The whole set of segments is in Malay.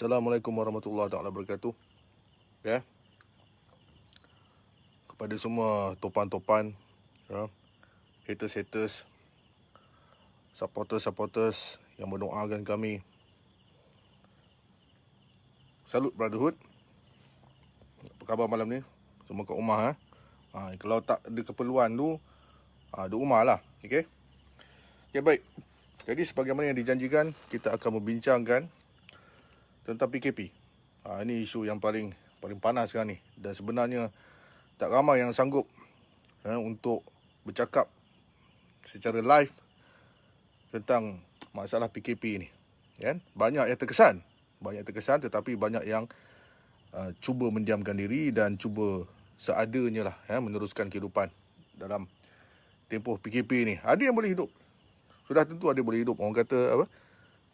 Assalamualaikum warahmatullahi taala wabarakatuh. Ya. Kepada semua topan-topan, ya, haters-haters, supporters-supporters yang mendoakan kami. Salut brotherhood. Apa khabar malam ni? Semua kat rumah kalau tak ada keperluan tu, duduk rumah lah. Okey. Okay, baik. Jadi sebagaimana yang dijanjikan, kita akan membincangkan tentang PKP. Ini isu yang paling panas sekarang ni. Dan sebenarnya tak ramai yang sanggup untuk bercakap secara live tentang masalah PKP ni. Kan? Banyak yang terkesan. Tetapi banyak yang cuba mendiamkan diri dan cuba seadanya lah meneruskan kehidupan dalam tempoh PKP ni. Ada yang boleh hidup. Sudah tentu ada boleh hidup. Orang kata apa?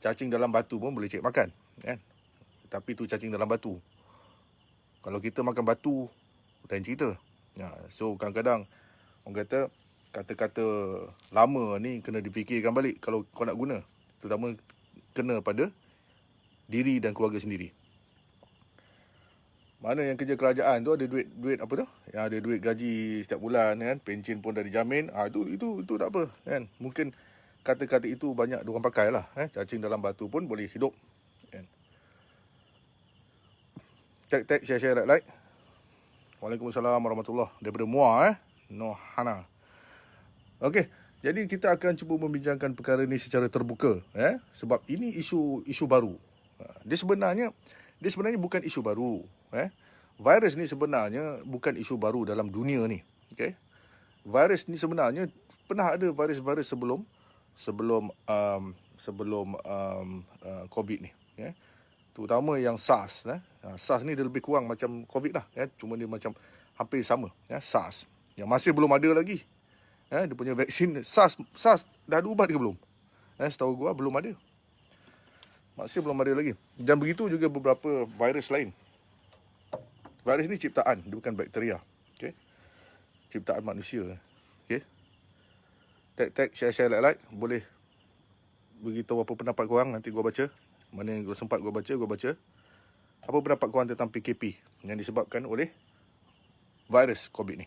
Cacing dalam batu pun boleh cari makan. Kan? Tapi tu cacing dalam batu. Kalau kita makan batu, lain cerita. So kadang-kadang orang kata kata-kata lama ni kena difikirkan balik kalau kau nak guna. Terutama kena pada diri dan keluarga sendiri. Mana yang kerja kerajaan tu ada duit apa tu? Yang ada duit gaji setiap bulan kan, pencen pun dah dijamin. Itu tak apa kan. Mungkin kata-kata itu banyak diorang pakai lah. Cacing dalam batu pun boleh hidup. Kan? Tag, share, like. Waalaikumsalam warahmatullahi daripada Muar Nohana. Okey, jadi kita akan cuba membincangkan perkara ini secara terbuka sebab ini isu baru. Dia sebenarnya bukan isu baru. Virus ni sebenarnya bukan isu baru dalam dunia ni. Okey. Virus ni sebenarnya pernah ada virus-virus sebelum COVID ni. Terutama yang SARS. SARS ni dia lebih kurang macam COVID lah. Cuma dia macam hampir sama. SARS. Yang masih belum ada lagi. Dia punya vaksin. SARS dah ada ubat ke belum? Setahu gua belum ada. Masih belum ada lagi. Dan begitu juga beberapa virus lain. Virus ni ciptaan. Dia bukan bakteria. Okay? Ciptaan manusia. Okay? Tag, share, like. Boleh beritahu apa pendapat korang. Nanti gua baca. Mana yang sempat gua baca. Apa pendapat korang tentang PKP yang disebabkan oleh virus COVID ni?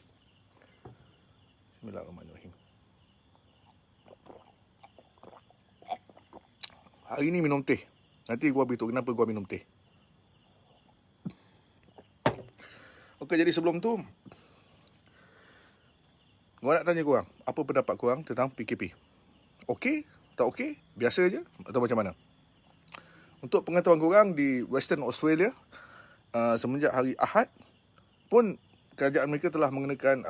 Bismillahirrahmanirrahim. Hari ni minum teh. Nanti gua beritahu kenapa gua minum teh. Okey, jadi sebelum tu gua nak tanya korang, apa pendapat korang tentang PKP? Okey? Tak okey? Biasa je? Atau macam mana? Untuk pengetahuan korang, di Western Australia, semenjak hari Ahad pun kerajaan mereka telah mengenakan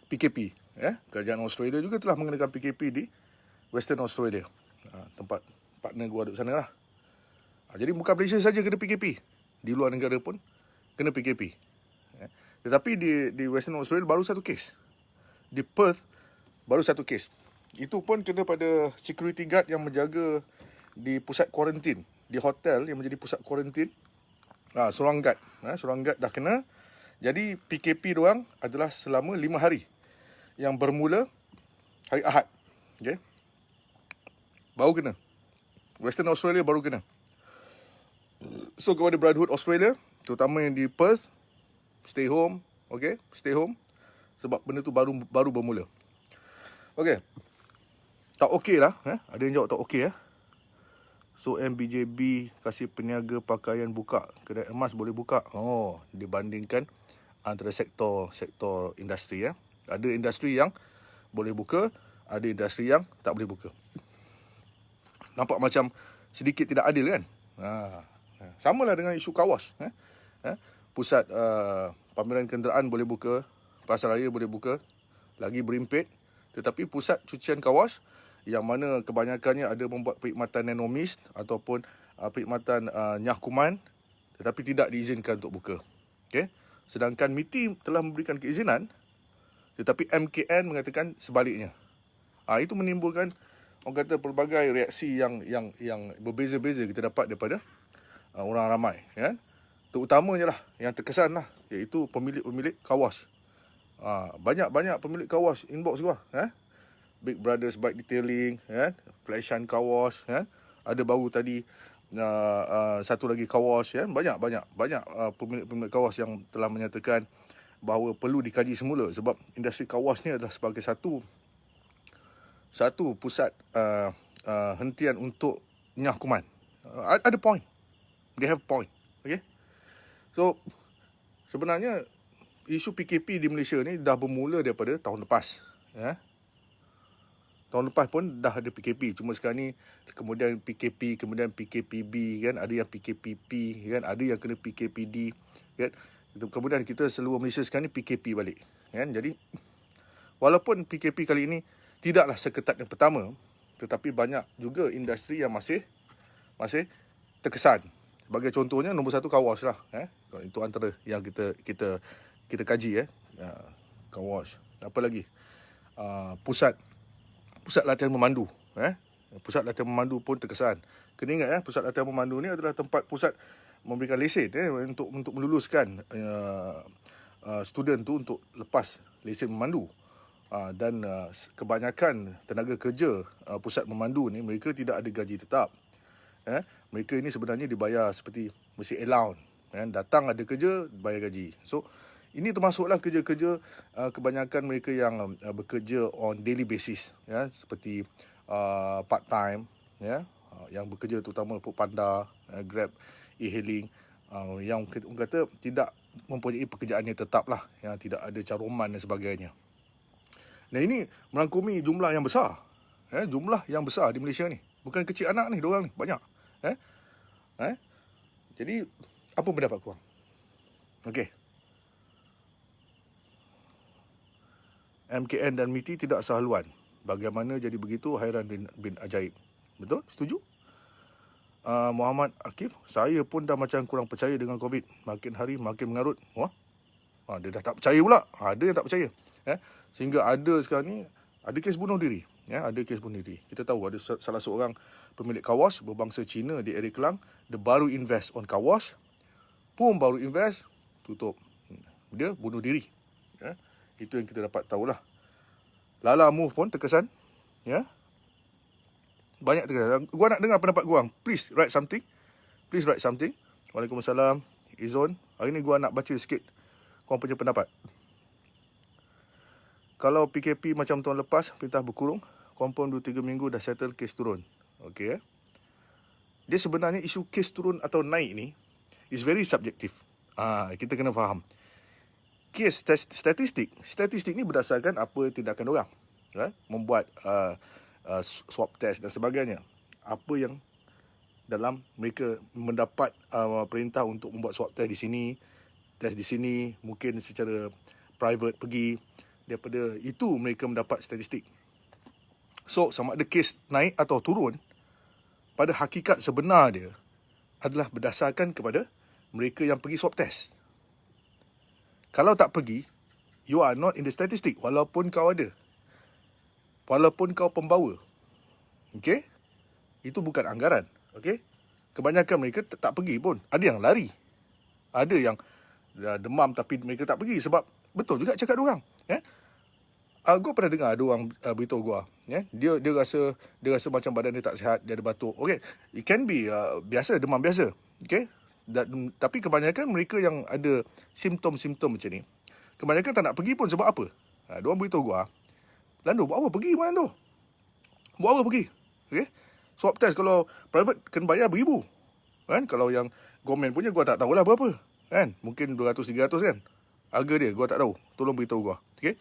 PKP. Kerajaan Australia juga telah mengenakan PKP di Western Australia. Tempat partner gua duduk sana lah. Jadi bukan Malaysia saja kena PKP. Di luar negara pun kena PKP. Tetapi di Western Australia baru satu kes. Di Perth baru satu kes. Itu pun kena pada security guard yang menjaga di pusat kuarantin, di hotel yang menjadi pusat kuarantin. Seorang guard dah kena. Jadi PKP diorang adalah selama 5 hari yang bermula hari Ahad. Okay? Baru kena. Western Australia baru kena. So kepada Brotherhood Australia, terutama yang di Perth, stay home. Okay? Stay home. Sebab benda tu baru bermula. Okay. Tak okey lah. Ada yang jawab tak okey . So MBJB kasih peniaga pakaian buka, kedai emas boleh buka. Dibandingkan antara sektor industri . Ada industri yang boleh buka, ada industri yang tak boleh buka. Nampak macam sedikit tidak adil kan? Samalah dengan isu kawas. Pusat pameran kenderaan boleh buka, pasaraya boleh buka, lagi berimpit. Tetapi pusat cucian kawas yang mana kebanyakannya ada membuat perkhidmatan nanomist ataupun perkhidmatan nyah kuman, tetapi tidak diizinkan untuk buka. Okay? Sedangkan MITI telah memberikan keizinan, tetapi MKN mengatakan sebaliknya. Itu menimbulkan orang kata pelbagai reaksi yang berbeza-beza kita dapat daripada orang ramai. Terutamanya lah yang terkesan lah, iaitu pemilik-pemilik kawas. Banyak pemilik kawas inbox gua. Big Brothers Bike Detailing, Flashan Car Wash, ada baru tadi satu lagi car wash, ya. Banyak pemilik car wash yang telah menyatakan bahawa perlu dikaji semula, sebab industri car wash ni adalah sebagai satu pusat hentian untuk nyah kuman. Ada point. They have point. Okay. So, sebenarnya isu PKP di Malaysia ni dah bermula daripada tahun lepas. Ya. Tahun lepas pun dah ada PKP. Cuma sekarang ni kemudian PKP, kemudian PKPB, kan. Ada yang PKPP, kan. Ada yang kena PKPD, kan. Kemudian kita seluruh Malaysia sekarang ni PKP balik, kan. Jadi, walaupun PKP kali ini tidaklah seketat yang pertama, tetapi banyak juga industri yang masih terkesan. Sebagai contohnya, nombor satu car wash lah. Itu antara yang kita kaji. Car wash. Apa lagi? Pusat latihan memandu. Pusat latihan memandu pun terkesan. Kena ingat, pusat latihan memandu ni adalah tempat pusat memberikan lesen untuk meluluskan student tu untuk lepas lesen memandu. Dan kebanyakan tenaga kerja pusat memandu ni, mereka tidak ada gaji tetap. Mereka ini sebenarnya dibayar seperti mesti allowance. Datang ada kerja, bayar gaji. So, ini termasuklah kerja-kerja kebanyakan mereka yang bekerja on daily basis. Seperti part time, yang bekerja terutama Foodpanda, Grab, e-hailing, yang orang kata tidak mempunyai pekerjaan yang tetap lah, yang tidak ada caruman dan sebagainya. Nah, ini merangkumi jumlah yang besar. Jumlah yang besar di Malaysia ni. Bukan kecil anak ni, diorang ni banyak. Jadi, apa pendapat korang? Okey. MKN dan MITI tidak sehaluan. Bagaimana jadi begitu, hairan bin ajaib. Betul? Setuju? Muhammad Akif, saya pun dah macam kurang percaya dengan COVID. Makin hari makin mengarut. Wah, dia dah tak percaya pula. Ada yang tak percaya. Sehingga ada sekarang ni, ada kes bunuh diri. Ada kes bunuh diri. Kita tahu ada salah seorang pemilik car wash berbangsa Cina di area Kelang. Dia baru invest on car wash. Baru invest, tutup. Dia bunuh diri. Itu yang kita dapat tahulah. Lala Move pun terkesan. Banyak terkesan. Gua nak dengar pendapat gua. Please write something. Waalaikumsalam. Izon. Hari ni gua nak baca sikit korang punya pendapat. Kalau PKP macam tahun lepas, perintah berkurung, confirm 2-3 minggu dah settle, kes turun. Okey. Dia sebenarnya isu kes turun atau naik ni is very subjektif. Kita kena faham. Kes statistik ni berdasarkan apa tindakan orang. Membuat swab test dan sebagainya. Apa yang dalam mereka mendapat perintah untuk membuat swab test di sini, test di sini, mungkin secara private pergi. Daripada itu mereka mendapat statistik. So, sama ada kes naik atau turun, pada hakikat sebenar dia adalah berdasarkan kepada mereka yang pergi swab test. Kalau tak pergi, you are not in the statistic, walaupun kau ada. Walaupun kau pembawa. Okey? Itu bukan anggaran. Okey? Kebanyakan mereka tak pergi pun. Ada yang lari. Ada yang demam tapi mereka tak pergi sebab betul juga cakap diorang. Gue pernah dengar ada orang beritahu gue, dia rasa macam badan dia tak sihat, dia ada batuk. Okay, it can be biasa, demam biasa. Okay, tapi kebanyakan mereka yang ada simptom-simptom macam ni, kebanyakan tak nak pergi pun sebab apa? Diorang beritahu gue, Lando, buat apa pergi mana tu? Buat apa pergi? Okay, swab test kalau private kena bayar beribu. Kalau yang government punya gue tak tahulah berapa. Mungkin 200-300 kan. Harga dia gue tak tahu. Tolong beritahu gue. Okay.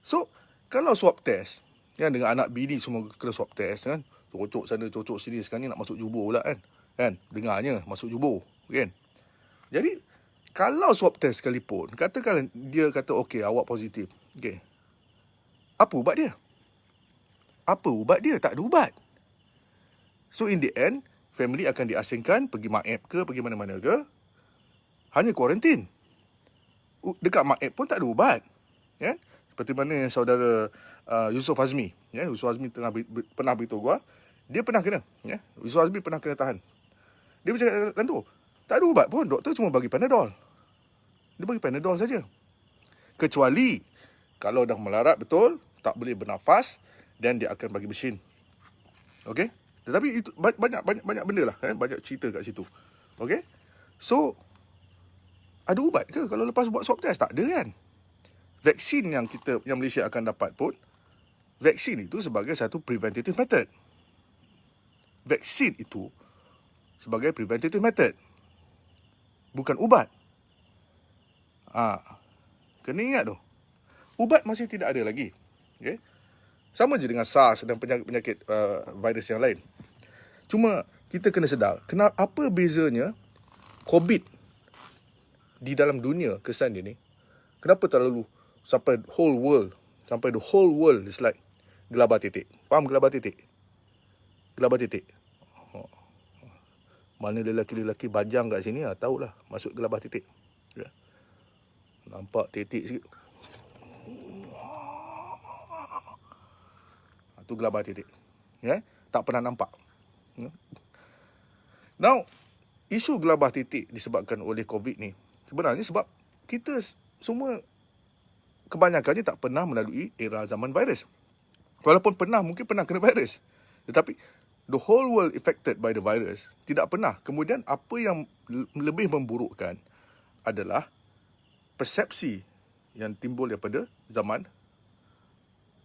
So, kalau swab test, dengan anak bini semua kena swab test, cocok sana, cocok sini, sekarang ni nak masuk jubur pula, dengarnya masuk jubur, kan? Jadi, kalau swab test sekalipun, katakan dia kata, okey, awak positif, okey. Apa ubat dia? Tak ada ubat. So, in the end, family akan diasingkan, pergi Maep ke, pergi mana-mana ke, hanya kuarantin. Dekat Maep pun tak ada ubat, Seperti mana saudara Yusof Hazmi. Yusof Hazmi pernah beritahu gua, dia pernah kena. Yusof Hazmi pernah kena tahan. Dia bercakap, Lando, tak ada ubat pun. Doktor cuma bagi Panadol. Dia bagi Panadol saja. Kecuali kalau dah melarat betul, tak boleh bernafas, dan dia akan bagi mesin. Okey? Tetapi itu banyak benda lah, banyak cerita kat situ. Okey. So ada ubat ke kalau lepas buat swab test? Tak ada kan. Vaksin yang Malaysia akan dapat pun, vaksin itu sebagai satu preventative method. Vaksin itu sebagai preventative method, bukan ubat. Kena ingat tu. Ubat masih tidak ada lagi. Okay? Sama je dengan SARS dan penyakit virus yang lain. Cuma kita kena sedar, apa bezanya COVID di dalam dunia kesan dia ni? Kenapa terlalu sampai the whole world is like gelabah titik. Faham gelabah titik? Gelabah titik. Mana lelaki-lelaki bajang kat sini, tahulah masuk gelabah titik. Ya. Nampak titik sikit. Itu gelabah titik. Ya, tak pernah nampak. Ya. Now, isu gelabah titik disebabkan oleh COVID ni, sebenarnya sebab kita semua kebanyakannya tak pernah melalui era zaman virus. Walaupun mungkin pernah kena virus. Tetapi the whole world affected by the virus tidak pernah. Kemudian apa yang lebih memburukkan adalah persepsi yang timbul daripada zaman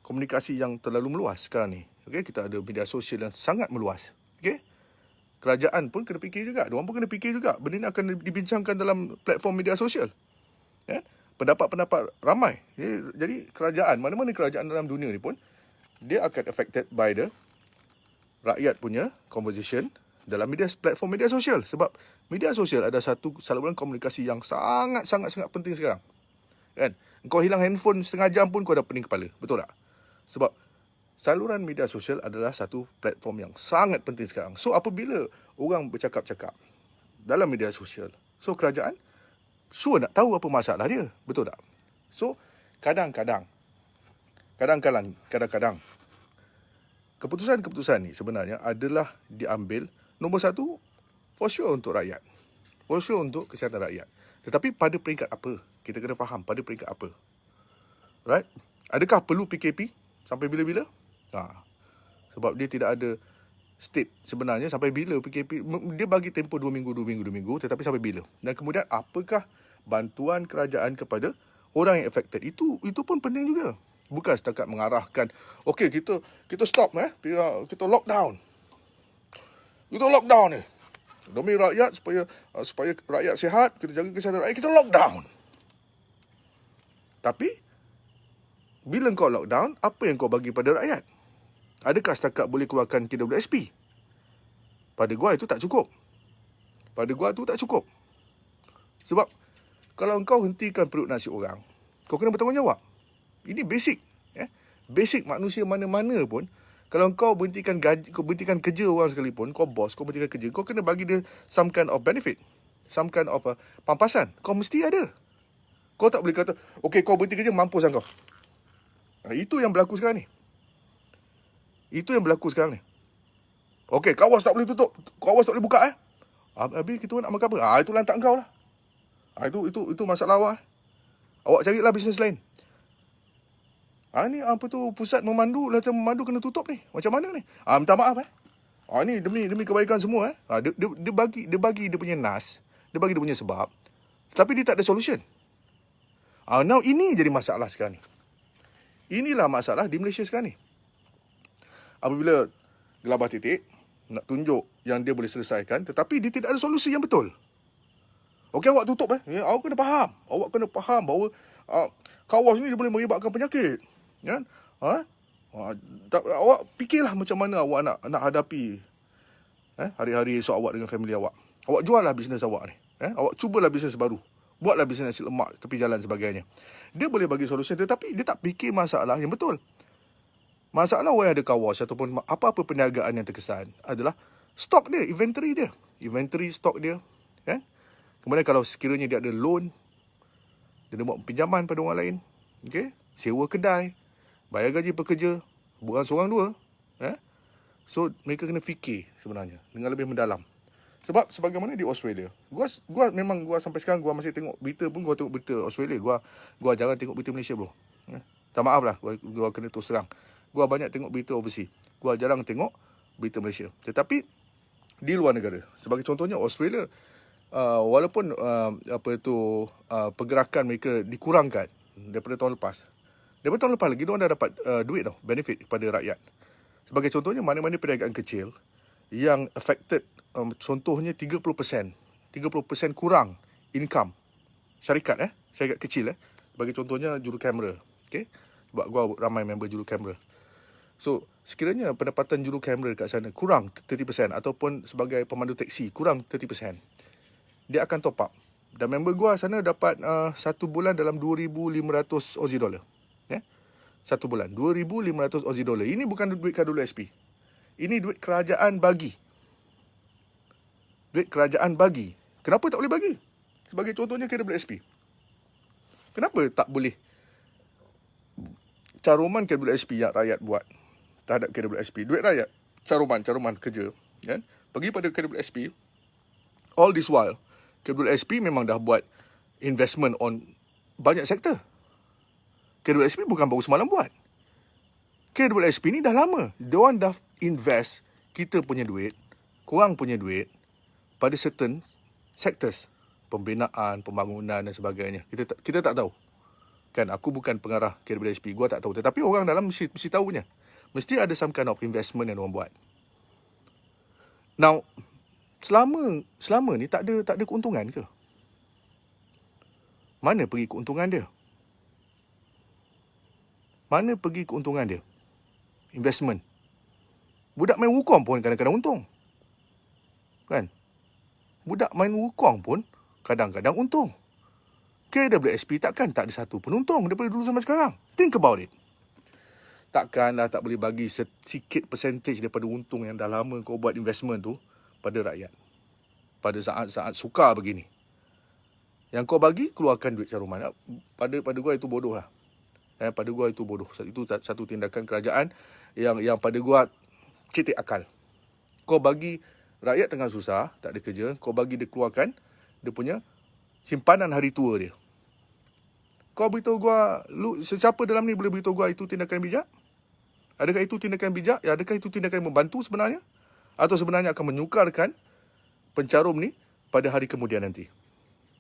komunikasi yang terlalu meluas sekarang ni. Okay? Kita ada media sosial yang sangat meluas. Okay? Kerajaan pun kena fikir juga. Diorang pun kena fikir juga. Benda ni akan dibincangkan dalam platform media sosial. Yeah? Pendapat-pendapat ramai. Jadi kerajaan, mana-mana kerajaan dalam dunia ni pun, dia akan affected by the rakyat punya conversation dalam platform media sosial. Sebab media sosial ada satu saluran komunikasi yang sangat-sangat penting sekarang. Kan? Kau hilang handphone setengah jam pun kau dah pening kepala. Betul tak? Sebab saluran media sosial adalah satu platform yang sangat penting sekarang. So apabila orang bercakap-cakap dalam media sosial, so kerajaan sure nak tahu apa masalah dia. Betul tak? So kadang-kadang keputusan-keputusan ni sebenarnya adalah diambil nombor satu, for sure untuk rakyat. For sure untuk kesihatan rakyat. Tetapi pada peringkat apa? Kita kena faham pada peringkat apa. Right? Adakah perlu PKP sampai bila-bila? Sebab dia tidak ada state sebenarnya sampai bila PKP. Dia bagi tempoh 2 minggu. Tetapi sampai bila? Dan kemudian apakah bantuan kerajaan kepada orang yang affected? Itu pun penting juga. Bukan setakat mengarahkan, okey kita stop kita lockdown. Kita lockdown ni. Demi rakyat supaya rakyat sihat, kita jaga kesihatan rakyat, kita lockdown. Tapi bila kau lockdown, apa yang kau bagi pada rakyat? Adakah setakat boleh keluarkan KWSP? Pada gua itu tak cukup. Sebab kalau kau hentikan perut nasi orang, kau kena bertanggungjawab. Ini basic. Basic manusia mana-mana pun. Kalau kau berhentikan kerja orang sekalipun, kau bos, kau berhentikan kerja, kau kena bagi dia some kind of benefit. Some kind of pampasan. Kau mesti ada. Kau tak boleh kata, okey kau berhenti kerja, mampus kau. Itu yang berlaku sekarang ni. Okey, kawas tak boleh tutup. Kawas tak boleh buka Habis kita nak makan apa? Itu lantak kau lah. Itu masalah awak. Awak carilah bisnes lain. Ni pusat memandu kena tutup ni. Macam mana ni? Minta maaf ni demi kebaikan semua Dia bagi dia punya nas, dia bagi dia punya sebab, tapi dia tak ada solution. Now ini jadi masalah sekarang ni. Inilah masalah di Malaysia sekarang ni. Apabila gelabah titik nak tunjuk yang dia boleh selesaikan, tetapi dia tidak ada solusi yang betul. Okey, awak tutup awak kena faham. Awak kena faham bahawa kawas ni dia boleh mengibatkan penyakit. Kan? Awak fikirlah macam mana awak nak hadapi hari-hari esok awak dengan family awak. Awak juallah bisnes awak ni. Awak cubalah bisnes baru. Buatlah bisnes nasi lemak tepi jalan sebagainya. Dia boleh bagi solusi, tetapi dia tak fikir masalah yang betul. Masalah orang yang ada kawas ataupun apa-apa perniagaan yang terkesan adalah stok dia, inventory stok dia. Kan? Kemudian kalau sekiranya dia ada loan, dia buat pinjaman pada orang lain. Okay? Sewa kedai, bayar gaji pekerja, bukan seorang dua. So mereka kena fikir sebenarnya dengan lebih mendalam. Sebab sebagaimana di Australia, gua sampai sekarang gua masih tengok berita pun, gua tengok berita Australia. Gua jarang tengok berita Malaysia, bro. Tak maaf lah, gua kena terus terang. Gua banyak tengok berita overseas. Gua jarang tengok berita Malaysia. Tetapi di luar negara, sebagai contohnya Australia, walaupun pergerakan mereka dikurangkan daripada tahun lepas. Daripada tahun lepas lagi, diorang dah dapat duit tau, benefit kepada rakyat. Sebagai contohnya, mana-mana perniagaan kecil yang affected, contohnya 30% kurang income syarikat kecil sebagai contohnya jurukamera. Okay? Sebab gua ramai member jurukamera. So, sekiranya pendapatan jurukamera kat sana kurang 30% ataupun sebagai pemandu teksi kurang 30%, dia akan top up. Dan member gua sana dapat satu bulan dalam 2,500 Aussie dollar. Satu bulan 2,500 Aussie dollar. Ini bukan duit KWSP. Ini duit kerajaan bagi. Duit kerajaan bagi. Kenapa tak boleh bagi? Sebagai contohnya KWSP. Kenapa tak boleh caruman KWSP yang rakyat buat terhadap KWSP? Duit rakyat, caruman kerja, kan? Pergi pada KWSP. All this while, KWSP memang dah buat investment on banyak sektor. KWSP bukan baru semalam buat. KWSP ni dah lama. Diorang dah invest kita punya duit, korang punya duit pada certain sectors. Pembinaan, pembangunan dan sebagainya. Kita tak tahu. Kan, aku bukan pengarah KWSP, gua tak tahu. Tetapi orang dalam mesti tahu punya. Mesti ada some kind of investment yang orang buat. Now, selama ni tak ada keuntungan ke? Mana pergi keuntungan dia? Mana pergi keuntungan dia? Investment. Budak main wukong pun kadang-kadang untung. Kan? Budak main wukong pun kadang-kadang untung. KWSP takkan tak ada satu pun untung daripada dulu sampai sekarang. Think about it. Takkanlah tak boleh bagi sedikit percentage daripada untung yang dah lama kau buat investment tu pada rakyat. Pada saat-saat sukar begini. Yang kau bagi, keluarkan duit caruman. Pada gua itu bodoh lah. Pada gua itu bodoh. Itu satu tindakan kerajaan yang pada gua cetek akal. Kau bagi rakyat tengah susah, tak ada kerja, kau bagi dia keluarkan dia punya simpanan hari tua dia. Kau beritahu gua, sesiapa dalam ni boleh beritahu gua itu tindakan bijak? Adakah itu tindakan bijak? Adakah itu tindakan membantu sebenarnya? Atau sebenarnya akan menyukarkan pencarum ni pada hari kemudian nanti?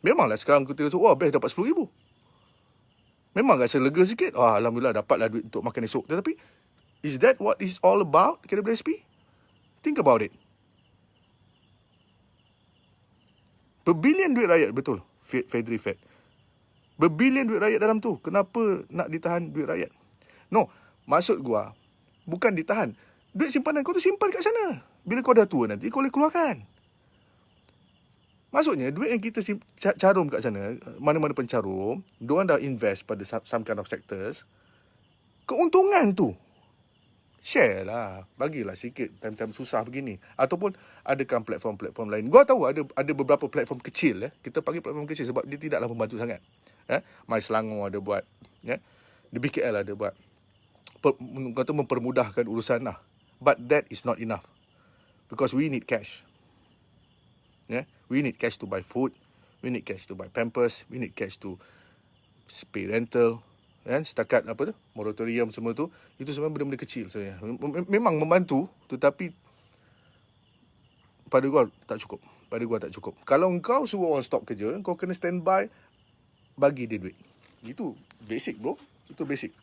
Memanglah sekarang kita rasa, best dapat RM10,000. Memang rasa lega sikit. Alhamdulillah dapatlah duit untuk makan esok. Tetapi, is that what is all about, KWSP? Think about it. Berbilion duit rakyat, betul. Fedri Fed. Berbilion duit rakyat dalam tu. Kenapa nak ditahan duit rakyat? No, maksud gua, bukan ditahan. Duit simpanan kau tu simpan kat sana. Bila kau dah tua nanti, kau boleh keluarkan. Maksudnya, duit yang kita carum kat sana, mana-mana pencarum, diorang dah invest pada some kind of sectors. Keuntungan tu, share lah. Bagilah sikit time-time susah begini. Ataupun adakan platform-platform lain. Gua tahu ada beberapa platform kecil. Kita panggil platform kecil sebab dia tidaklah membantu sangat. My Selangor ada buat. Di BKL ada buat. Kata mempermudahkan urusan lah. But that is not enough. Because we need cash. We need cash to buy food. We need cash to buy pampers. We need cash to pay rental. Setakat moratorium semua tu, itu sebenarnya benda-benda kecil sebenarnya. Memang membantu, tetapi pada gua tak cukup. Kalau kau suruh orang stop kerja, kau kena standby bagi dia duit. Itu basic, bro. Itu basic.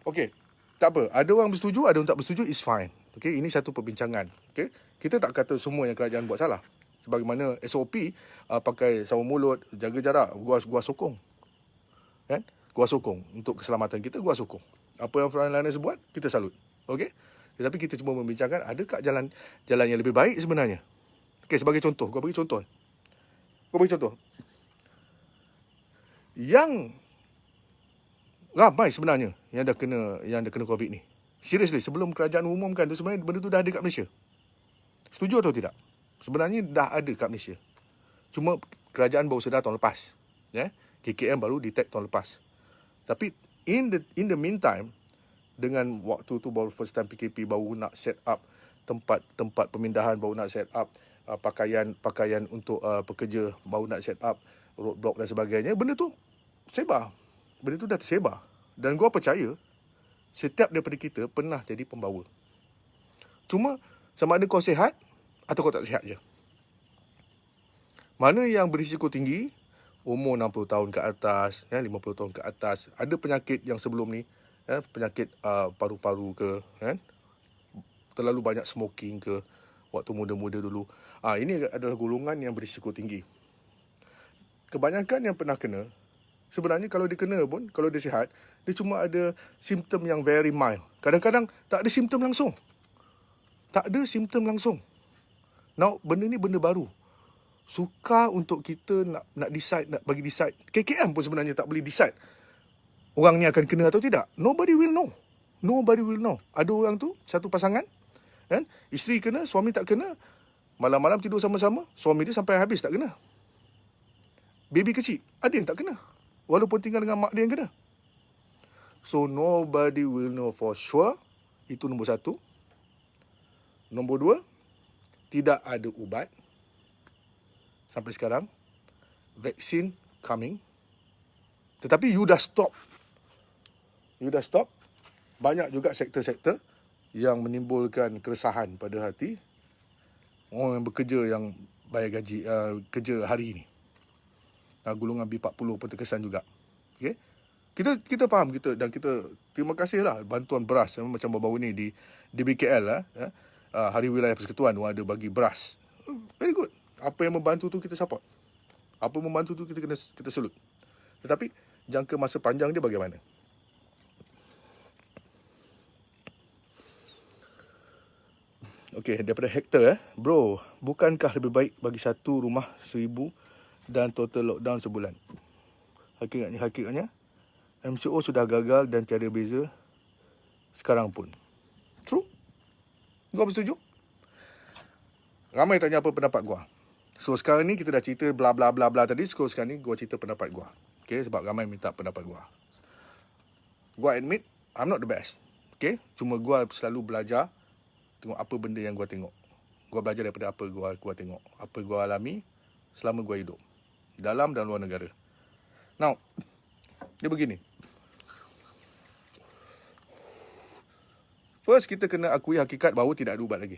Okay, tak apa. Ada orang bersetuju, ada orang tak bersetuju, is fine. Okay, ini satu perbincangan. Okay, kita tak kata semua yang kerajaan buat salah. Sebagaimana SOP, pakai sarung mulut, jaga jarak, gua sokong. Kan? Gua sokong. Untuk keselamatan kita, gua sokong. Apa yang frontliners buat, kita salut. Okey? Tetapi kita cuma membincangkan, adakah jalan yang lebih baik sebenarnya? Okey, sebagai contoh. Gua bagi contoh. Yang ramai sebenarnya yang dah kena COVID ni. Seriously, sebelum kerajaan umumkan tu, sebenarnya benda tu dah ada kat Malaysia. Setuju atau tidak? Sebenarnya dah ada kat Malaysia. Cuma kerajaan baru sedar tahun lepas. KKM baru detect tahun lepas. Tapi in the meantime, dengan waktu tu baru first time PKP baru nak set up tempat pemindahan, baru nak set up pakaian untuk pekerja, baru nak set up roadblock dan sebagainya, benda tu sebar. Benda tu dah tersebar. Dan gua percaya setiap daripada kita pernah jadi pembawa. Cuma Sama ada kau sihat atau kau tak sihat je. Mana yang berisiko tinggi, umur 60 tahun ke atas, 50 tahun ke atas, ada penyakit yang sebelum ni, penyakit paru-paru ke, terlalu banyak smoking ke, waktu muda-muda dulu. Ini adalah golongan yang berisiko tinggi. Kebanyakan yang pernah kena, sebenarnya kalau dia kena pun, kalau dia sihat, dia cuma ada simptom yang very mild. Kadang-kadang tak ada simptom langsung. Tak ada simptom langsung. Now, benda ni benda baru. Sukar untuk kita nak decide, nak bagi decide. KKM pun sebenarnya tak boleh decide orang ni akan kena atau tidak. Nobody will know. Nobody will know. Ada orang tu, satu pasangan, kan? Isteri kena, suami tak kena. Malam-malam tidur sama-sama, suami dia sampai habis tak kena. Baby kecil, ada yang tak kena. Walaupun tinggal dengan mak dia yang kena. So, nobody will know for sure. Itu nombor satu. Nombor dua, tidak ada ubat. Sampai sekarang, vaksin coming. Tetapi you dah stop. You dah stop. Banyak juga sektor-sektor yang menimbulkan keresahan pada hati orang yang bekerja, yang bayar gaji, kerja hari ini. Golongan B40 pun terkesan juga. Okay? Kita faham, dan kita terima kasihlah bantuan beras macam baru-baru ni di BKL Hari Wilayah Persekutuan ada bagi beras. Very good. Apa yang membantu tu kita support. Apa yang membantu tu kita salute. Tetapi jangka masa panjang dia bagaimana? Okey, daripada Hector bro, bukankah lebih baik bagi satu rumah 1,000 dan total lockdown sebulan? Hakikatnya MCO sudah gagal dan tiada beza sekarang pun. True? Gua bersetuju? Ramai tanya apa pendapat gua. So sekarang ni kita dah cerita bla bla bla bla tadi. So sekarang ni gua cerita pendapat gua. Okay, sebab ramai minta pendapat gua. Gua admit I'm not the best. Okay, cuma gua selalu belajar tengok apa benda yang gua tengok. Gua belajar daripada apa gua tengok, apa gua alami selama gua hidup dalam dan luar negara. Now, dia begini. First, kita kena akui hakikat bahawa tidak ada ubat lagi.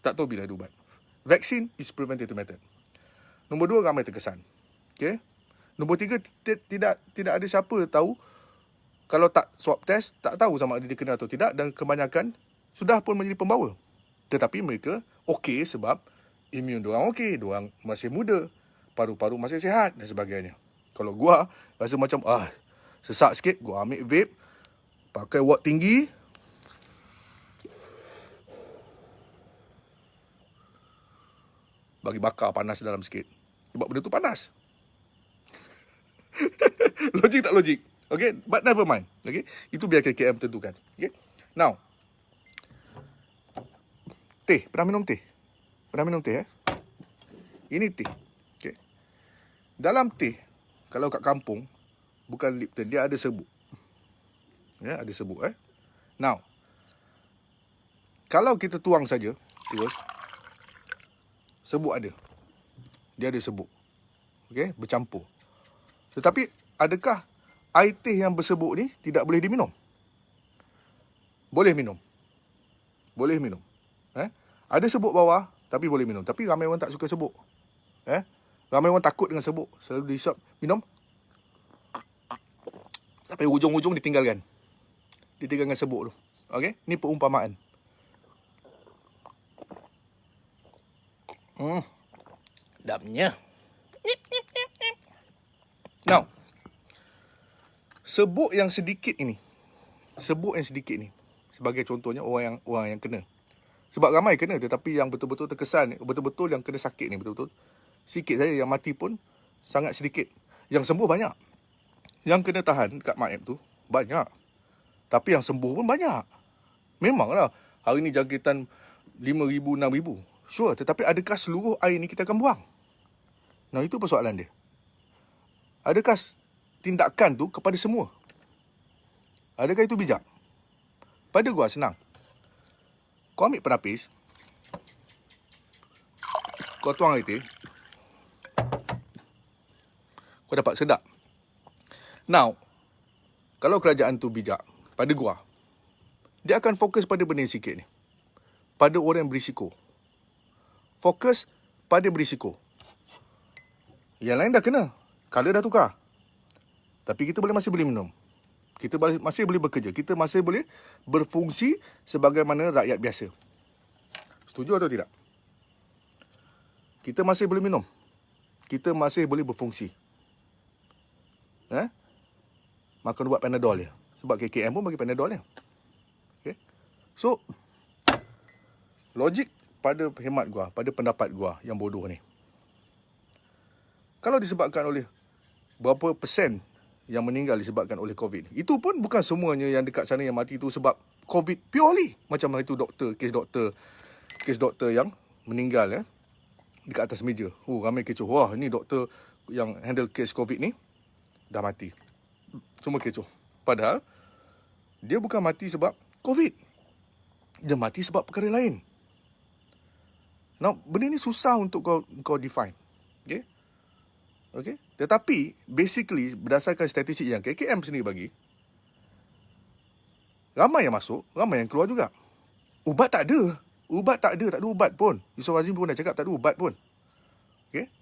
Tak tahu bila ada ubat. Vaksin is preventative method. Nombor dua, ramai terkesan. Okay? Nombor tiga, tidak ada siapa tahu, kalau tak swab test, tak tahu sama ada dia kena atau tidak, dan kebanyakan sudah pun menjadi pembawa. Tetapi mereka okey sebab imun diorang okey, diorang masih muda, paru-paru masih sihat dan sebagainya. Kalau gua rasa macam sesak sikit, gua ambil vape, pakai watt tinggi, bagi bakar panas dalam sikit. Sebab benda tu panas. Logik tak logik? Okay, but never mind. Okay, itu biar KKM tentukan. Okay, now, teh. Pernah minum teh? Pernah minum teh? Ini teh. Okay. Dalam teh, kalau kat kampung, bukan Lipton, dia ada serbuk. Ya, ada serbuk. Now, kalau kita tuang saja, terus, serbuk ada. Dia ada serbuk. Okay, bercampur. Tetapi, adakah air teh yang berserbuk ni tidak boleh diminum? Boleh minum. Boleh minum. Ada serbuk bawah, tapi boleh minum. Tapi ramai orang tak suka serbuk. Ramai orang takut dengan serbuk. Selalu dihisap, minum. Sampai hujung-hujung ditinggalkan. Ditinggalkan serbuk tu. Okay, ni perumpamaan. Damnya. Now, serbuk yang sedikit ini, sebagai contohnya orang yang kena. Sebab ramai kena, tetapi yang betul-betul terkesan, betul-betul yang kena sakit ni, betul-betul sikit saja. Yang mati pun sangat sedikit. Yang sembuh banyak. Yang kena tahan dekat Mak tu banyak. Tapi yang sembuh pun banyak. Memanglah hari ni jangkitan 5,000, 6,000. Sure, tetapi adakah seluruh air ni kita akan buang? Nah, itu persoalan dia. Adakah tindakan tu kepada semua? Adakah itu bijak? Pada gua senang. Kau ambil penapis, kau tuang air teh, kau dapat sedap. Now, kalau kerajaan tu bijak, pada gua, dia akan fokus pada benda sikit ni. pada orang yang berisiko. Fokus pada yang berisiko. Yang lain dah kena. Color dah tukar. Tapi kita masih boleh minum. Kita masih boleh bekerja. Kita masih boleh berfungsi sebagaimana rakyat biasa. Setuju atau tidak? Kita masih boleh minum. Kita masih boleh berfungsi. Makan ubat Panadol je. Sebab KKM pun bagi Panadol je. Okay? So, logik pada hemat gua, pada pendapat gua yang bodoh ni. Kalau disebabkan oleh berapa persen yang meninggal disebabkan oleh COVID. Itu pun bukan semuanya yang dekat sana yang mati tu sebab COVID purely. Macam itu kes doktor yang meninggal dekat atas meja. Ramai kecoh. Wah, ni doktor yang handle kes COVID ni dah mati. Semua kecoh. Padahal dia bukan mati sebab COVID. Dia mati sebab perkara lain. Now, benda ni susah untuk kau define. Okay? Tetapi, basically, berdasarkan statistik yang KKM sendiri bagi, ramai yang masuk, ramai yang keluar juga. Ubat tak ada. Tak ada ubat pun. Yusof Azim pun dah cakap tak ada ubat pun. Okay?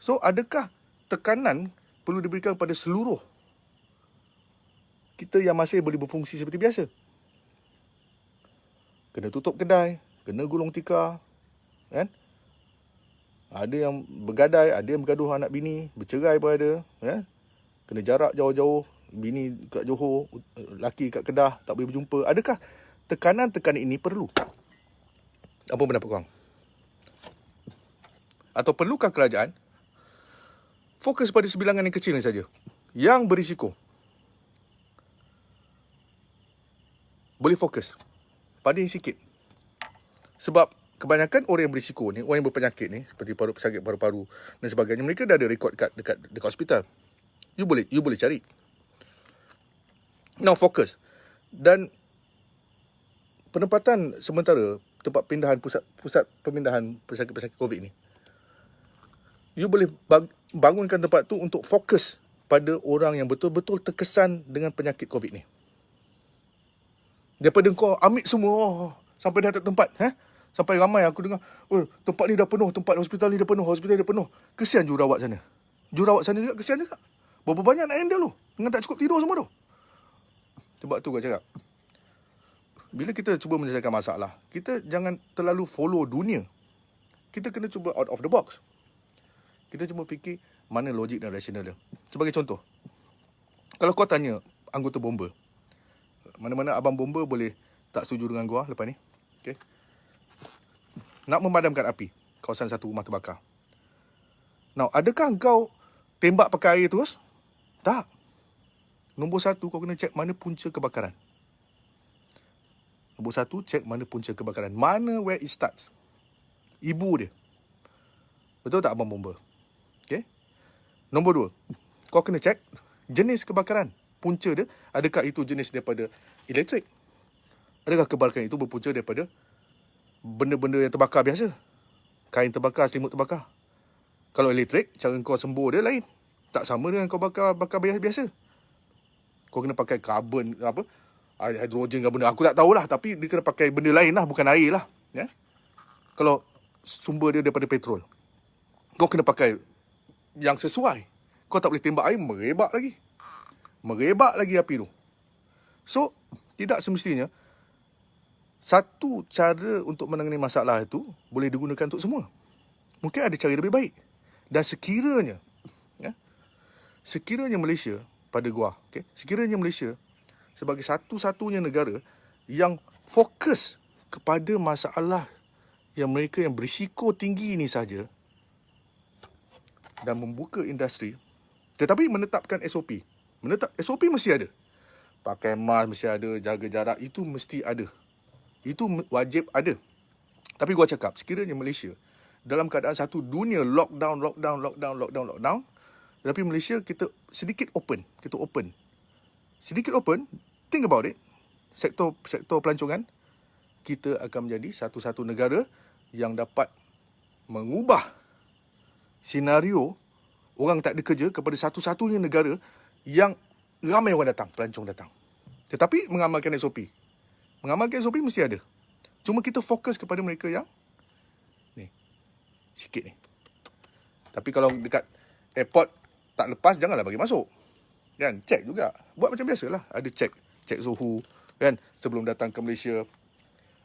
So, adakah tekanan perlu diberikan kepada seluruh kita yang masih boleh berfungsi seperti biasa? Kena tutup kedai, kena gulung tikar, kan? Ada yang bergadai, ada yang bergaduh anak bini, bercerai pun ada, kena jarak jauh-jauh, bini kat Johor, laki kat Kedah, tak boleh berjumpa. Adakah tekanan-tekanan ini perlu? Apa pendapat korang? Atau perlukah kerajaan fokus pada sebilangan yang kecil ni saja, yang berisiko? Boleh fokus pada yang sikit. Sebab kebanyakan orang yang berisiko ni, orang yang berpenyakit ni, seperti pesakit paru-paru dan sebagainya, mereka dah ada rekod dekat hospital. You boleh cari. Now fokus. Dan penempatan sementara tempat pindahan pusat pemindahan pesakit-pesakit COVID ni, you boleh bangunkan tempat tu untuk fokus pada orang yang betul-betul terkesan dengan penyakit COVID ni. Daripada kau ambil semua sampai dah tak tempat, sampai ramai aku dengar, tempat ni dah penuh, tempat hospital ni dah penuh, hospital ni dah penuh. Kesian jurawat sana. Jurawat sana juga kesian juga. Berapa banyak nak handle tu? Dengan tak cukup tidur semua tu. Sebab tu kau cakap, bila kita cuba menyelesaikan masalah, kita jangan terlalu follow dunia. Kita kena cuba out of the box. Kita cuma fikir mana logik dan rasional dia. Sebagai contoh, kalau kau tanya anggota bomba, mana-mana abang bomba boleh tak setuju dengan gua lepas ni. Okay? Nak memadamkan api kawasan satu rumah terbakar. Now, adakah kau tembak pakai air terus? Tak. Nombor satu, kau kena cek mana punca kebakaran. Nombor satu, cek mana punca kebakaran. Mana where it starts. Ibu dia. Betul tak abang bomba? Okay? Nombor dua, kau kena cek jenis kebakaran. Punca dia, adakah itu jenis daripada elektrik? Adakah kebakaran itu berpunca daripada benda-benda yang terbakar biasa? Kain terbakar, selimut terbakar. Kalau elektrik, cara kau sembuh dia lain. Tak sama dengan kau bakar biasa. Kau kena pakai karbon, hidrogen ke benda. Aku tak tahulah, tapi dia kena pakai benda lain lah, bukan air lah. Ya? Kalau sumber dia daripada petrol, kau kena pakai yang sesuai. Kau tak boleh tembak air, merebak lagi api tu. So, tidak semestinya satu cara untuk menangani masalah itu boleh digunakan untuk semua. Mungkin ada cara lebih baik. Dan sekiranya Malaysia, pada gua, sekiranya Malaysia sebagai satu-satunya negara yang fokus kepada masalah yang mereka yang berisiko tinggi ini saja dan membuka industri, tetapi menetapkan SOP. SOP mesti ada. Pakai mask mesti ada, jaga jarak, itu mesti ada. Itu wajib ada. Tapi gua cakap, sekiranya Malaysia dalam keadaan satu dunia lockdown, tapi Malaysia kita sedikit open. Sedikit open, think about it. Sektor pelancongan, kita akan menjadi satu-satu negara yang dapat mengubah senario orang tak ada kerja kepada satu-satunya negara yang ramai orang datang, pelancong datang. Tetapi mengamalkan SOP. Mengamalkan SOP mesti ada. Cuma kita fokus kepada mereka yang ni, sikit ni. Tapi kalau dekat airport tak lepas, janganlah bagi masuk. Kan? Cek juga. Buat macam biasalah. Ada cek suhu. Kan? Sebelum datang ke Malaysia,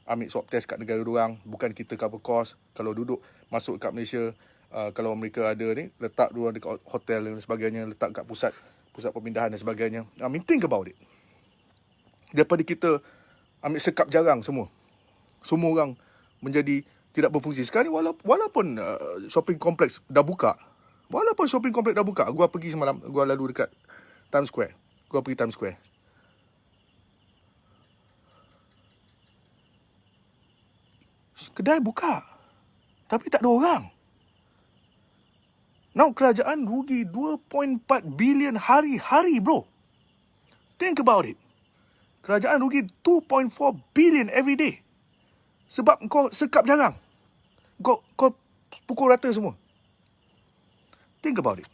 ambil swab test kat negara diorang. Bukan kita cover cost. Kalau duduk masuk kat Malaysia, kalau mereka ada ni, letak diorang dekat hotel dan sebagainya, letak kat pusat pemindahan dan sebagainya. I mean, think about it. Daripada kita ambil sekap jarang semua orang menjadi tidak berfungsi. Sekarang ni walaupun shopping kompleks dah buka, gua pergi semalam, gua lalu dekat Times Square. Kedai buka, tapi tak ada orang. Now kerajaan rugi 2.4 bilion hari-hari, bro. Think about it. Kerajaan rugi 2.4 bilion every day. Sebab kau sekap jarang. Kau pukul rata semua. Think about it.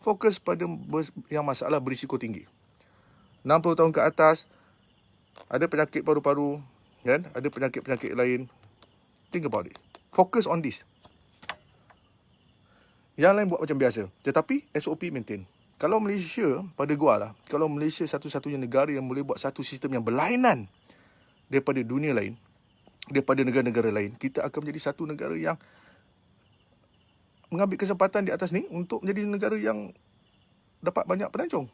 Fokus pada yang masalah berisiko tinggi. 60 tahun ke atas, ada penyakit paru-paru, kan? Ada penyakit-penyakit lain. Think about it. Focus on this. Yang lain buat macam biasa. Tetapi SOP maintain. Kalau Malaysia, pada gua lah, kalau Malaysia satu-satunya negara yang boleh buat satu sistem yang berlainan daripada dunia lain, daripada negara-negara lain, kita akan menjadi satu negara yang mengambil kesempatan di atas ni untuk menjadi negara yang dapat banyak pelancong.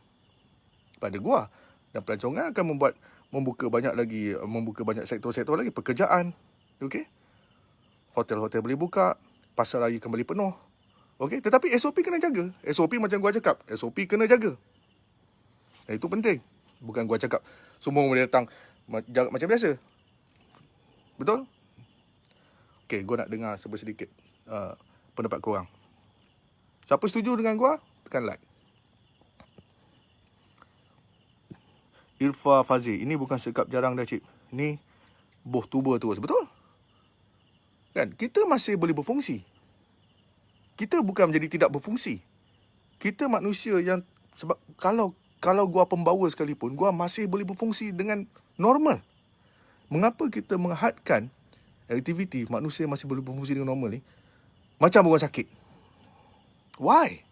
Pada gua, dan pelancongan akan membuka banyak sektor-sektor lagi, pekerjaan, okey? Hotel-hotel boleh buka, pasar raya kembali penuh. Okey, tetapi SOP kena jaga. SOP macam gua cakap, SOP kena jaga. Itu penting. Bukan gua cakap semua boleh datang jaga macam biasa. Betul? Okey, gua nak dengar sedikit pendapat korang. Siapa setuju dengan gua, tekan like. Irfa Fazil, ini bukan sekap jarang dah, cik. Ni boh tuba terus. Betul? Kan? Kita masih boleh berfungsi. Kita bukan menjadi tidak berfungsi. Kita manusia yang, sebab kalau gua pembawa sekalipun, gua masih boleh berfungsi dengan normal. Mengapa kita menghadkan aktiviti manusia masih boleh berfungsi dengan normal ni macam orang sakit? Why?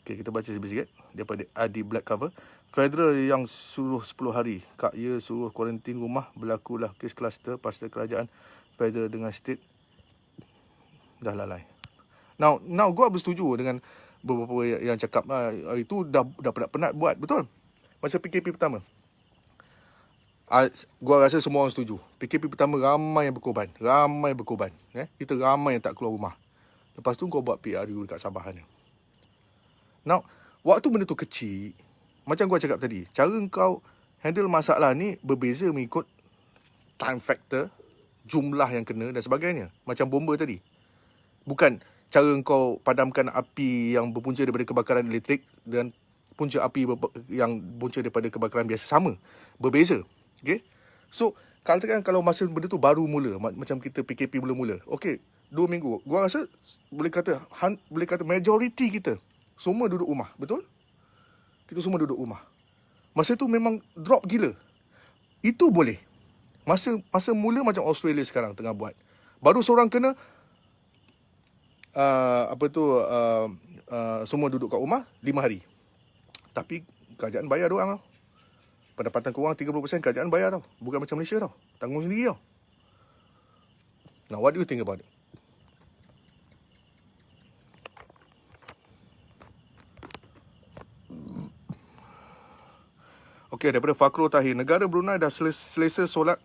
Okay, kita baca sikit daripada Adi Black Cover. Federal yang suruh 10 hari. Kak Ye suruh kuarantin rumah. Berlakulah kes kluster pasal kerajaan federal dengan state dah lalai. Now gua bersetuju dengan beberapa yang cakap itu dah penat buat. Betul? Masa PKP pertama. Gua rasa semua orang setuju. PKP pertama ramai yang berkorban. Kita ramai yang tak keluar rumah. Lepas tu kau buat PRU dekat Sabah ni. Now, waktu benda tu kecil, macam gua cakap tadi, cara kau handle masalah ni berbeza mengikut time factor, jumlah yang kena dan sebagainya. Macam bomba tadi. Bukan cara kau padamkan api yang berpunca daripada kebakaran elektrik dan punca api yang punca daripada kebakaran biasa sama. Berbeza. Okay? So, katakan kalau masa benda tu baru mula, macam kita PKP mula-mula. Okay, 2 minggu. Gua rasa boleh kata majoriti kita semua duduk rumah. Betul? Kita semua duduk rumah. Masa tu memang drop gila. Itu boleh. Masa mula macam Australia sekarang tengah buat. Baru seorang kena semua duduk kat rumah 5 hari. Tapi kerajaan bayar diorang tau. Pendapatan korang 30% kerajaan bayar tau. Bukan macam Malaysia tau. Tanggung sendiri tau. Now, what do you think about it? Okey, daripada Fakrul Tahir. Negara Brunei dah selesa solat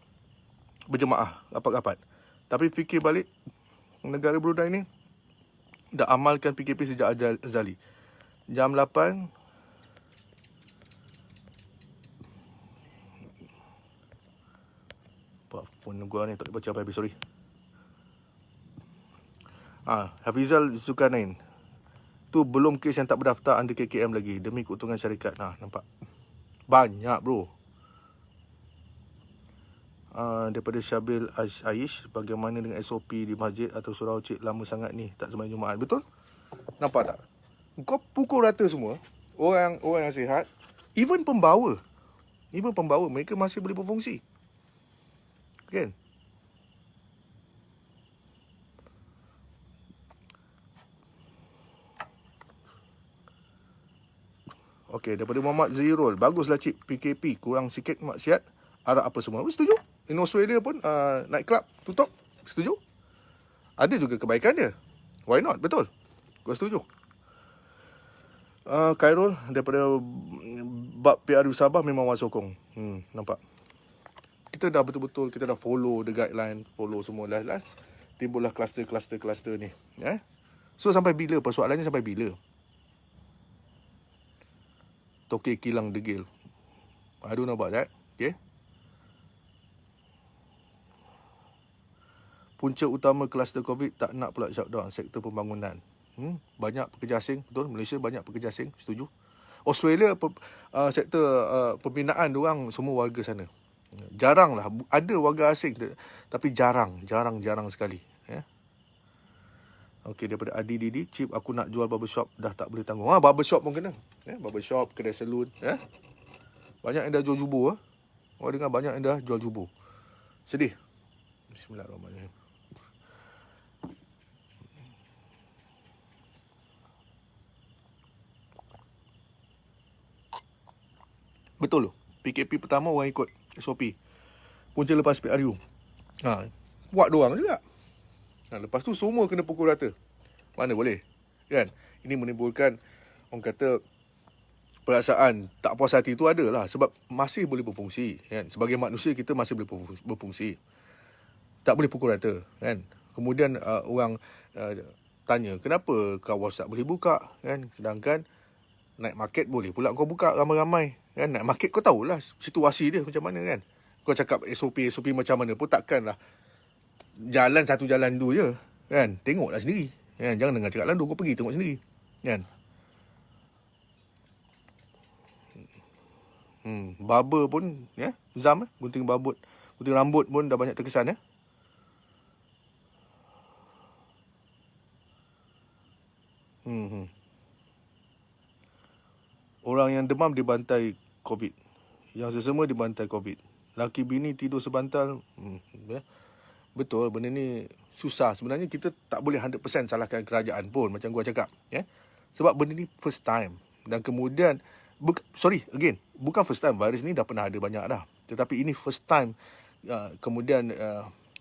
berjemaah rapat-rapat. Tapi fikir balik, negara Brunei ni dah amalkan PKP sejak azali. Jam 8 phone gua ni tak boleh baca apa habis, sorry. Hafizal Zulkarnain. Tu belum kes yang tak berdaftar under KKM lagi demi keuntungan syarikat. Nampak. Banyak, bro. Daripada Syabil Aish, bagaimana dengan SOP di masjid atau surau cik lama sangat ni tak sembahyang Jumaat? Betul? Nampak tak? Kau pukul rata semua. Orang yang sihat. Even pembawa. Mereka masih boleh berfungsi. Kan? Okey, daripada Muhammad Zirul. Baguslah cip PKP. Kurang sikit maksiat. Arah apa semua. Setuju. In Australia pun nightclub tutup. Setuju. Ada juga kebaikan dia. Why not? Betul. Kau setuju. Khairul daripada bab PRU Sabah memang awak sokong. Nampak. Kita dah betul-betul, kita dah follow the guideline, follow semua last. Timbullah kluster ni. So sampai bila? Persoalannya sampai bila? Tokek kilang degil. I don't know about that. Okay. Punca utama kluster COVID tak nak pula shutdown sektor pembangunan. Banyak pekerja asing, betul. Malaysia banyak pekerja asing, setuju. Australia sektor pembinaan diorang semua warga sana. Jarang lah, ada warga asing tapi jarang sekali. Okey, daripada Adi Didi, cip aku nak jual barbershop dah tak boleh tanggung. Barbershop pun kena. Barbershop, kedai salon, banyak yang dah jual jubur. Orang dengar banyak yang dah jual jubur. Sedih. Bismillahirrahmanirrahim. Betul. PKP pertama orang ikut SOP. Punca lepas PRU. Buat doang juga. Lepas tu semua kena pukul rata. Mana boleh. Kan? Ini menimbulkan, orang kata, perasaan tak puas hati tu ada lah. Sebab masih boleh berfungsi. Kan? Sebagai manusia, kita masih boleh berfungsi. Tak boleh pukul rata. Kan? Kemudian orang tanya, kenapa kawas tak boleh buka? Kan? Sedangkan night market boleh pula kau buka ramai-ramai. Kan? Night market kau tahulah situasi dia macam mana kan. Kau cakap SOP macam mana pun takkanlah jalan satu jalan tu je. Kan? Tengoklah sendiri. Kan? Jangan dengar cakap landu, kau pergi tengok sendiri. Kan? Barber pun Zam gunting rambut pun dah banyak terkesan Orang yang demam dibantai COVID. Yang sesama dibantai COVID. Laki bini tidur sebantal. Betul, benda ni susah. Sebenarnya kita tak boleh 100% salahkan kerajaan pun, macam gua cakap. Sebab benda ni first time. Dan kemudian, bukan first time. Virus ni dah pernah ada banyak dah. Tetapi ini first time. Kemudian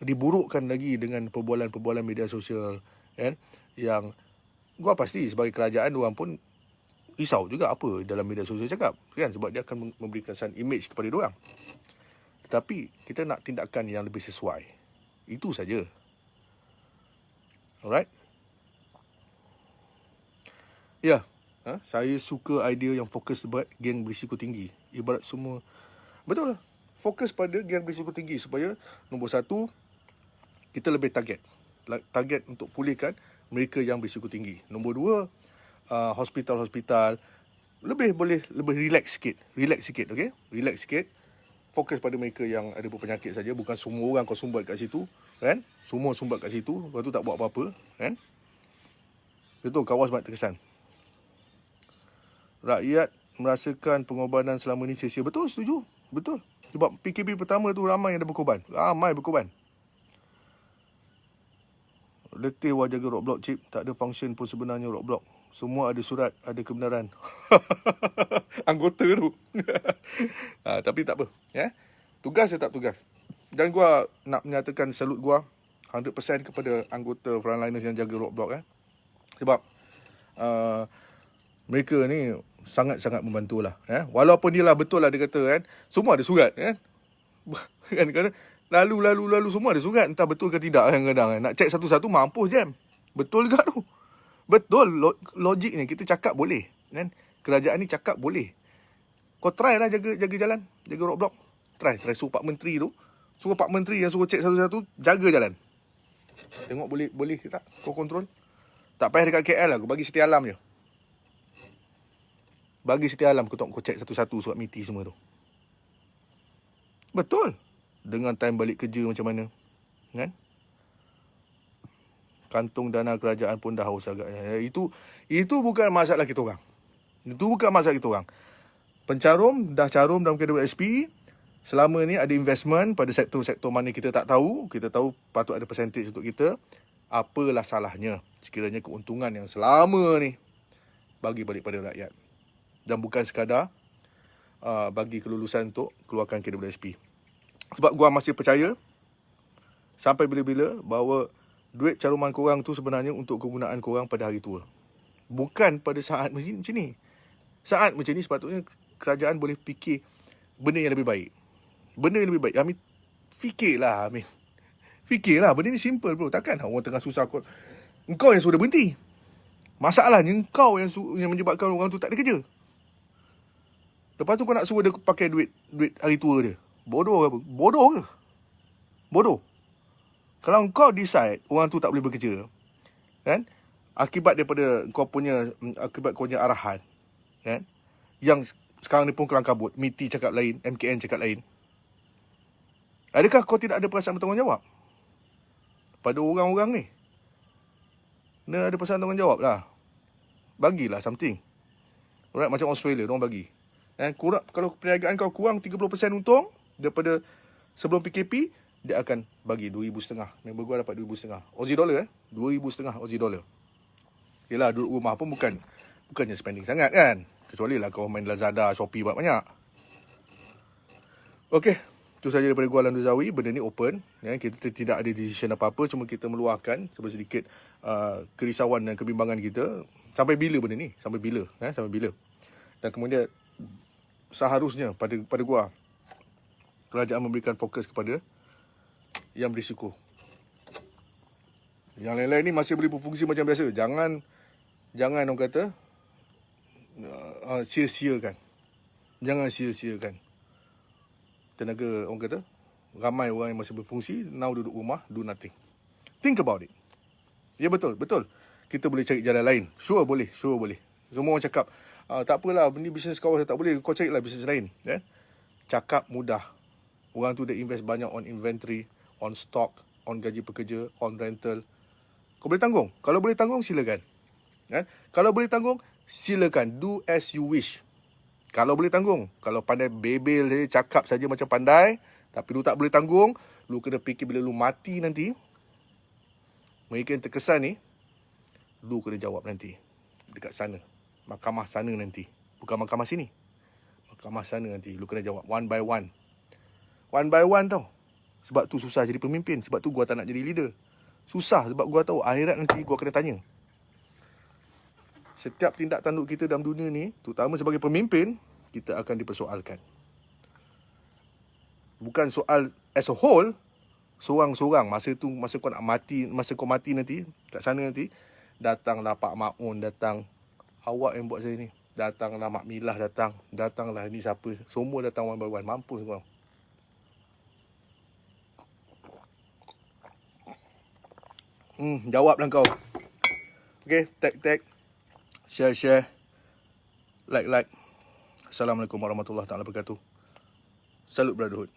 diburukkan lagi dengan perbualan-perbualan media sosial. Yang gua pasti sebagai kerajaan, diorang pun risau juga apa dalam media sosial cakap. Kan? Sebab dia akan memberi kesan image kepada diorang. Tetapi kita nak tindakan yang lebih sesuai. Itu saja. Alright? Ya. Saya suka idea yang fokus buat geng berisiko tinggi. Ibarat semua. Betul lah. Fokus pada geng berisiko tinggi. Supaya nombor satu, kita lebih target. Target untuk pulihkan mereka yang berisiko tinggi. Nombor dua, hospital-hospital lebih relax sikit, okey? Relax sikit. Fokus pada mereka yang ada berpenyakit saja, bukan semua orang kau sumbat kat situ, kan? Semua sumbat kat situ, lepas tu tak buat apa-apa, kan? Betul, kawas banyak terkesan. Rakyat merasakan pengorbanan selama ni sia-sia. Betul, setuju. Betul. Sebab PKP pertama tu ramai yang ada berkorban. Letih jaga roadblock chip. Tak ada function pun sebenarnya roadblock. Semua ada surat, ada kebenaran. Anggota tu. Tapi tak apa. Tugas tetap tugas. Dan gua nak menyatakan salut gua 100% kepada anggota frontliners yang jaga roadblock. Sebab mereka ni sangat-sangat membantulah. Walaupun dia lah betul lah dia kata kan. Semua ada surat. Kan? Lalu semua ada surat. Entah betul ke tidak kadang-kadang. Nak cek satu-satu mampus jam. Betul juga tu. Betul, logiknya kita cakap boleh. Kan? Kerajaan ni cakap boleh. Kau try lah jaga jalan, jaga roadblock. Try suruh Pak Menteri tu. Suruh Pak Menteri yang suruh cek satu-satu, jaga jalan. Tengok boleh ke tak kau kontrol. Tak payah dekat KL lah, kau bagi Setia Alam je. Bagi Setia Alam kau cek satu-satu surat miti semua tu. Betul. Dengan time balik kerja macam mana. Kan? Kantung dana kerajaan pun dah haus agaknya. Itu bukan masalah kita orang. Itu bukan masalah kita orang. Pencarum dah carum dalam KWSP. Selama ni ada investment pada sektor-sektor mana kita tak tahu. Kita tahu patut ada percentage untuk kita. Apalah salahnya sekiranya keuntungan yang selama ni bagi balik pada rakyat. Dan bukan sekadar bagi kelulusan untuk keluarkan KWSP. Sebab gua masih percaya sampai bila-bila bahawa duit caruman korang tu sebenarnya untuk kegunaan korang pada hari tua. Bukan pada saat macam ni. Saat macam ni sepatutnya kerajaan boleh fikir benda yang lebih baik. Benda yang lebih baik. Amin, fikirlah Amin. Fikirlah, benda ni simple bro. Takkan orang tengah susah engkau yang sudah berhenti. Masalahnya engkau yang menyebabkan orang tu tak ada kerja. Lepas tu kau nak suruh dia pakai duit hari tua dia. Bodoh ke apa? Bodoh ke? Bodoh. Kalau kau decide orang tu tak boleh bekerja, kan? Akibat kau punya arahan, kan? Yang sekarang ni pun kelang kabut. MITI cakap lain, MKN cakap lain. Adakah kau tidak ada perasaan bertanggungjawab pada orang-orang ni? Dia ada perasaan tanggungjawab lah. Bagilah something. Alright, macam Australia, diorang bagi. Kalau perniagaan kau kurang 30% untung daripada sebelum PKP, dia akan bagi 2,500. Member gua dapat 2,500 Aussie dollar. 2,500 Aussie dollar. Yelah, duduk rumah pun bukannya spending sangat kan. Kecuali lah kau main Lazada, Shopee banyak. Okey, itu saja daripada gua, Alan Zawi. Benda ni open. Kita tidak ada decision apa-apa. Cuma kita meluahkan sedikit kerisauan dan kebimbangan kita. Sampai bila benda ni? Sampai bila? Sampai bila? Dan kemudian seharusnya pada gua, kerajaan memberikan fokus kepada yang berisiko. Yang lain-lain ni masih boleh berfungsi macam biasa. Jangan orang kata sia-siakan. Jangan sia-siakan tenaga, orang kata ramai orang yang masih berfungsi now duduk rumah do nothing. Think about it. Ya betul. Kita boleh cari jalan lain. Sure boleh. Semua orang cakap tak apalah, ni bisnes kau tak boleh, kau carilah bisnes lain. Cakap mudah. Orang tu dah invest banyak on inventory, on stock, on gaji pekerja, on rental. Kau boleh tanggung? Kalau boleh tanggung, silakan. Kalau boleh tanggung, silakan. Do as you wish. Kalau boleh tanggung. Kalau pandai bebel saja, cakap saja macam pandai, tapi lu tak boleh tanggung, lu kena fikir bila lu mati nanti, mereka yang terkesan ni, lu kena jawab nanti. Dekat sana. Mahkamah sana nanti. Bukan mahkamah sini. Mahkamah sana nanti. Lu kena jawab one by one. One by one tau. Sebab tu susah jadi pemimpin. Sebab tu gua tak nak jadi leader. Susah sebab gua tahu akhirat nanti gua kena tanya. Setiap tindak tanduk kita dalam dunia ni, terutama sebagai pemimpin, kita akan dipersoalkan. Bukan soal as a whole, seorang-seorang. Masa kau nak mati, masa kau mati nanti, kat sana nanti, datanglah Pak Maun, datang awak yang buat saya ni. Datanglah Mak Milah datang. Datanglah ni siapa. Semua datang one by one. Mampus kau. Jawablah kau. Okay, tag. Share. Like. Assalamualaikum warahmatullahi wabarakatuh. Salut brotherhood.